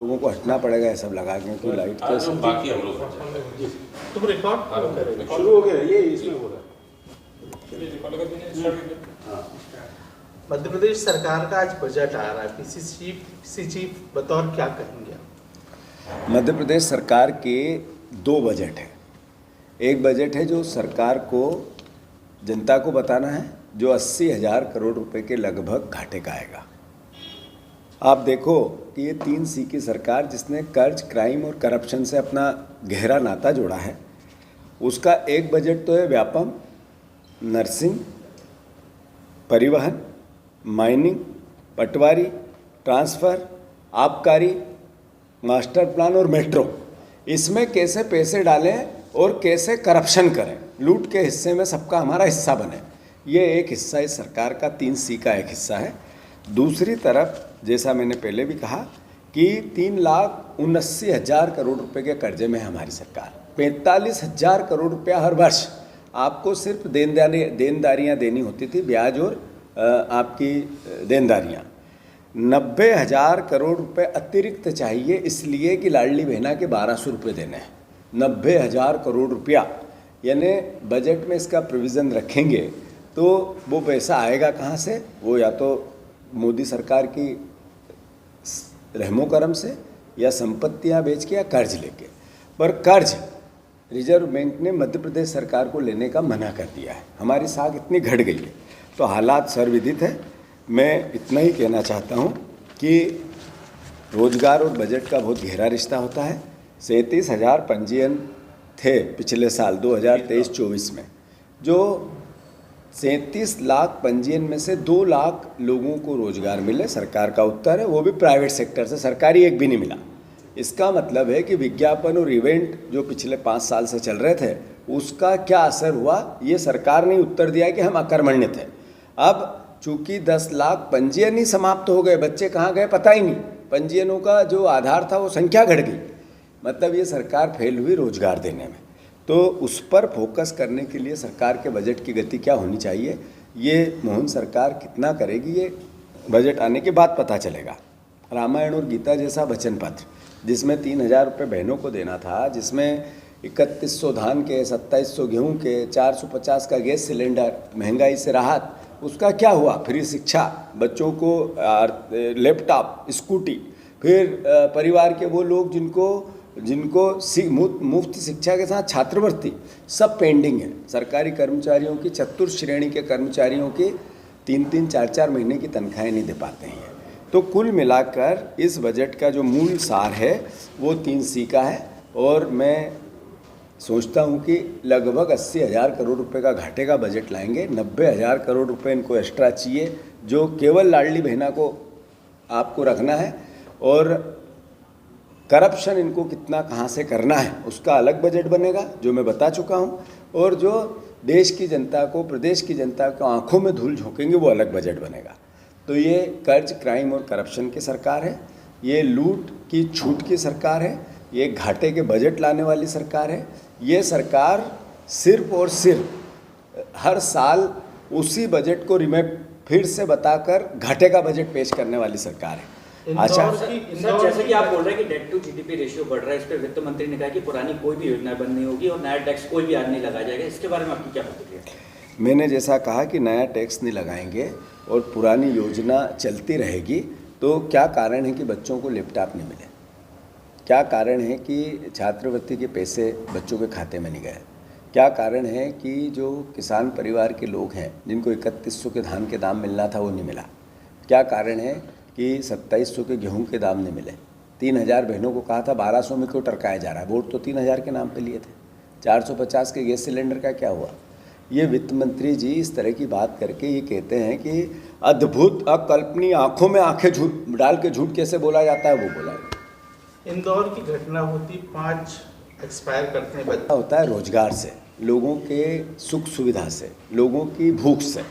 लोगों को हटना पड़ेगा ये सब लगा क्योंकि लाइट तो बाकी हम लोग तुम रिकॉर्ड शुरू हो गया ये इसमें हो रहा है। मध्य प्रदेश सरकार का आज बजट आ रहा है, पीसीसी चीफ बतौर क्या कहेंगे आप? मध्य प्रदेश सरकार के दो बजट हैं। एक बजट है जो सरकार को जनता को बताना है, जो 80,000 करोड़ रुपए के लगभग घाटे का आएगा। आप देखो कि ये 3C की सरकार जिसने कर्ज, क्राइम और करप्शन से अपना गहरा नाता जोड़ा है, उसका एक बजट तो है व्यापम, नर्सिंग, परिवहन, माइनिंग, पटवारी, ट्रांसफ़र, आबकारी, मास्टर प्लान और मेट्रो। इसमें कैसे पैसे डालें और कैसे करप्शन करें, लूट के हिस्से में सबका हमारा हिस्सा बने, ये एक हिस्सा इस सरकार का 3C का एक हिस्सा है। दूसरी तरफ जैसा मैंने पहले भी कहा कि 3,79,000 करोड़ रुपए के कर्जे में है हमारी सरकार। 45,000 करोड़ रुपया हर वर्ष आपको सिर्फ देनदारियाँ देनी होती थी, ब्याज और आपकी देनदारियाँ। 90,000 करोड़ रुपए अतिरिक्त चाहिए इसलिए कि लाडली बहना के 1,200 रुपये देने हैं। 90,000 करोड़ रुपया, यानी बजट में इसका प्रोविज़न रखेंगे तो वो पैसा आएगा कहाँ से? वो या तो मोदी सरकार की रहमो करम से, या संपत्तियां बेच के, या कर्ज लेके। पर कर्ज रिजर्व बैंक ने मध्य प्रदेश सरकार को लेने का मना कर दिया है। हमारी साख इतनी घट गई है तो हालात सर्वविदित है। मैं इतना ही कहना चाहता हूँ कि रोजगार और बजट का बहुत गहरा रिश्ता होता है। 37,000 पंजीयन थे पिछले साल 2023-24 में, जो 37 लाख पंजीयन में से 2 लाख लोगों को रोजगार मिले, सरकार का उत्तर है, वो भी प्राइवेट सेक्टर से, सरकारी एक भी नहीं मिला। इसका मतलब है कि विज्ञापन और इवेंट जो पिछले 5 साल से चल रहे थे उसका क्या असर हुआ, ये सरकार ने उत्तर दिया कि हम अकर्मण्य थे। अब चूंकि 10 लाख पंजीयन ही समाप्त हो गए, बच्चे कहाँ गए पता ही नहीं, पंजीयनों का जो आधार था वो संख्या घट गई, मतलब ये सरकार फेल हुई रोजगार देने में। तो उस पर फोकस करने के लिए सरकार के बजट की गति क्या होनी चाहिए, ये मोहन सरकार कितना करेगी, ये बजट आने के बाद पता चलेगा। रामायण और गीता जैसा वचन पत्र जिसमें 3,000 रुपये बहनों को देना था, जिसमें 3100 धान के, 2700 गेहूं के, 450 का गैस सिलेंडर, महंगाई से राहत, उसका क्या हुआ? फ्री शिक्षा, बच्चों को लैपटॉप, स्कूटी, फिर परिवार के वो लोग जिनको मुफ्त शिक्षा के साथ छात्रवृत्ति, सब पेंडिंग है। सरकारी कर्मचारियों की, चतुर्थ श्रेणी के कर्मचारियों की 3-3, 4-4 महीने की तनख्वाहें नहीं दे पाते हैं। तो कुल मिलाकर इस बजट का जो मूल सार है वो 3C का है, और मैं सोचता हूँ कि लगभग 80,000 करोड़ रुपए का घाटे का बजट लाएंगे। 90,000 करोड़ रुपए इनको एक्स्ट्रा चाहिए जो केवल लाडली बहना को आपको रखना है, और करप्शन इनको कितना कहाँ से करना है उसका अलग बजट बनेगा जो मैं बता चुका हूँ, और जो देश की जनता को, प्रदेश की जनता को आंखों में धूल झोंकेंगे वो अलग बजट बनेगा। तो ये कर्ज, क्राइम और करप्शन की सरकार है, ये लूट की छूट की सरकार है, ये घाटे के बजट लाने वाली सरकार है। ये सरकार सिर्फ और सिर्फ हर साल उसी बजट को रिमेक फिर से बताकर घाटे का बजट पेश करने वाली सरकार है। अच्छा सर, जैसे कि आप बोल रहे हैं कि डेट टू जीडीपी रेशियो बढ़ रहा है, इस पर वित्त मंत्री ने कहा कि पुरानी कोई भी योजना बंद नहीं होगी और नया टैक्स कोई भी आज नहीं लगाया जाएगा, इसके बारे में आपकी क्या प्रतिक्रिया है? मैंने जैसा कहा कि नया टैक्स नहीं लगाएंगे और पुरानी योजना चलती रहेगी, तो क्या कारण है कि बच्चों को लैपटॉप नहीं मिले? क्या कारण है कि छात्रवृत्ति के पैसे बच्चों के खाते में नहीं गए? क्या कारण है कि जो किसान परिवार के लोग हैं जिनको 3100 के धान के दाम मिलना था वो नहीं मिला? क्या कारण है कि 2700 के गेहूं के दाम नहीं मिले? 3,000 बहनों को कहा था 1,200 में क्यों टरकाया जा रहा है? वोट तो 3,000 के नाम पे लिए थे। 450 के गैस सिलेंडर का क्या हुआ? ये वित्त मंत्री जी इस तरह की बात करके ये कहते हैं कि अद्भुत, अकल्पनीय, आंखों में आंखें झूठ डाल के झूठ कैसे बोला जाता है वो बोला है। इंदौर की घटना होती, 5 एक्सपायर करते हैं बच्चे। होता है रोजगार से, लोगों के सुख सुविधा से, लोगों की भूख से।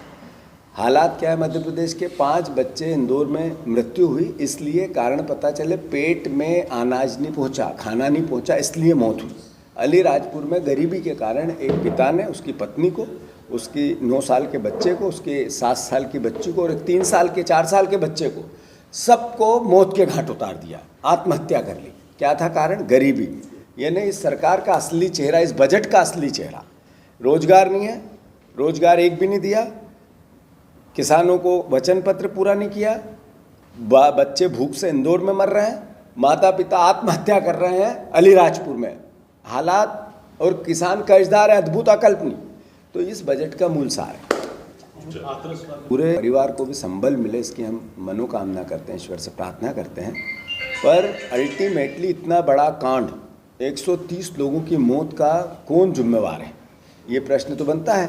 हालात क्या है मध्य प्रदेश के? 5 बच्चे इंदौर में मृत्यु हुई, इसलिए कारण पता चले पेट में अनाज नहीं पहुंचा, खाना नहीं पहुंचा, इसलिए मौत हुई। अलीराजपुर में गरीबी के कारण एक पिता ने उसकी पत्नी को, उसकी 9 साल के बच्चे को, उसके 7 साल की बच्ची को और एक 3 साल के 4 साल के बच्चे को सबको मौत के घाट उतार दिया, आत्महत्या कर ली। क्या था कारण? गरीबी। यानी इस सरकार का असली चेहरा, इस बजट का असली चेहरा, रोजगार नहीं है, रोजगार एक भी नहीं दिया, किसानों को वचन पत्र पूरा नहीं किया, बच्चे भूख से इंदौर में मर रहे हैं, माता पिता आत्महत्या कर रहे हैं अलीराजपुर में, हालात, और किसान कर्जदार है, अद्भुत अकल्पनीय। तो इस बजट का मूल सार है। पूरे परिवार को भी संबल मिले, इसकी हम मनोकामना करते हैं, ईश्वर से प्रार्थना करते हैं। पर अल्टीमेटली इतना बड़ा कांड, 130 लोगों की मौत का कौन जिम्मेवार है, ये प्रश्न तो बनता है।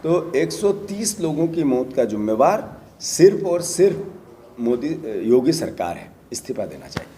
तो 130 लोगों की मौत का जिम्मेवार सिर्फ और सिर्फ योगी सरकार है। इस्तीफा देना चाहिए।